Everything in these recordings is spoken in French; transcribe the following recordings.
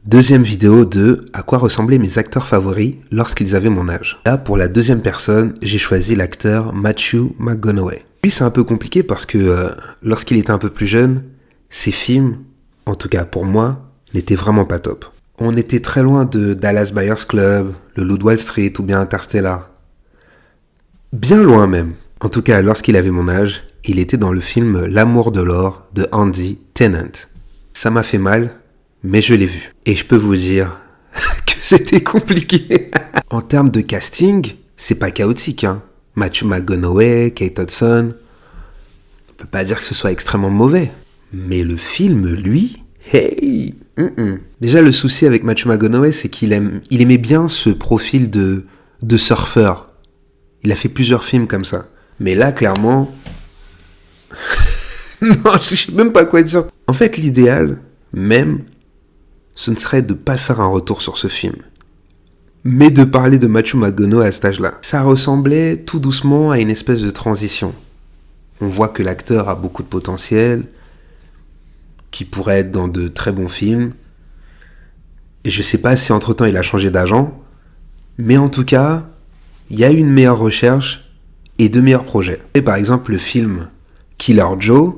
Deuxième vidéo de à quoi ressemblaient mes acteurs favoris lorsqu'ils avaient mon âge. Là, pour la deuxième personne, j'ai choisi l'acteur Matthew McConaughey. Lui, c'est un peu compliqué parce que lorsqu'il était un peu plus jeune, ses films, en tout cas pour moi, n'étaient vraiment pas top. On était très loin de Dallas Buyers Club, Le Loup de Wall Street ou bien Interstellar. Bien loin même. En tout cas, lorsqu'il avait mon âge, il était dans le film L'amour de l'or de Andy Tennant. Ça m'a fait mal, mais je l'ai vu. Et je peux vous dire que c'était compliqué. En termes de casting, c'est pas chaotique, hein. Matthew McConaughey, Kate Hudson, on peut pas dire que ce soit extrêmement mauvais. Mais le film, lui, hey, Déjà, le souci avec Matthew McConaughey, c'est qu'il aimait bien ce profil de surfeur. Il a fait plusieurs films comme ça. Mais là, clairement... non, je sais même pas quoi dire. En fait, l'idéal, même, ce ne serait de pas faire un retour sur ce film, mais de parler de Matthew McConaughey à cet âge-là. Ça ressemblait tout doucement à une espèce de transition. On voit que l'acteur a beaucoup de potentiel, qui pourrait être dans de très bons films. Et je sais pas si entre-temps il a changé d'agent, mais en tout cas, il y a eu une meilleure recherche et de meilleurs projets. Et par exemple, le film Killer Joe,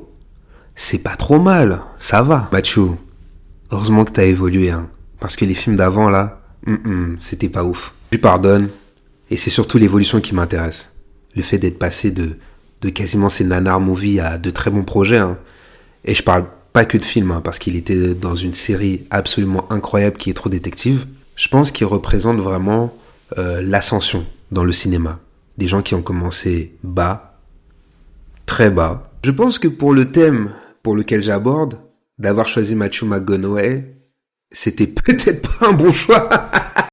c'est pas trop mal, ça va. Matthew, heureusement que t'as évolué, hein. Parce que les films d'avant, là, c'était pas ouf. Je lui pardonne, et c'est surtout l'évolution qui m'intéresse. Le fait d'être passé de quasiment ces nanar movies à de très bons projets, hein. Et je parle pas que de films, hein, parce qu'il était dans une série absolument incroyable qui est True Detective. Je pense qu'il représente vraiment l'ascension dans le cinéma. Des gens qui ont commencé bas, très bas. Je pense que pour le thème pour lequel j'aborde, d'avoir choisi Matthew McConaughey, c'était peut-être pas un bon choix.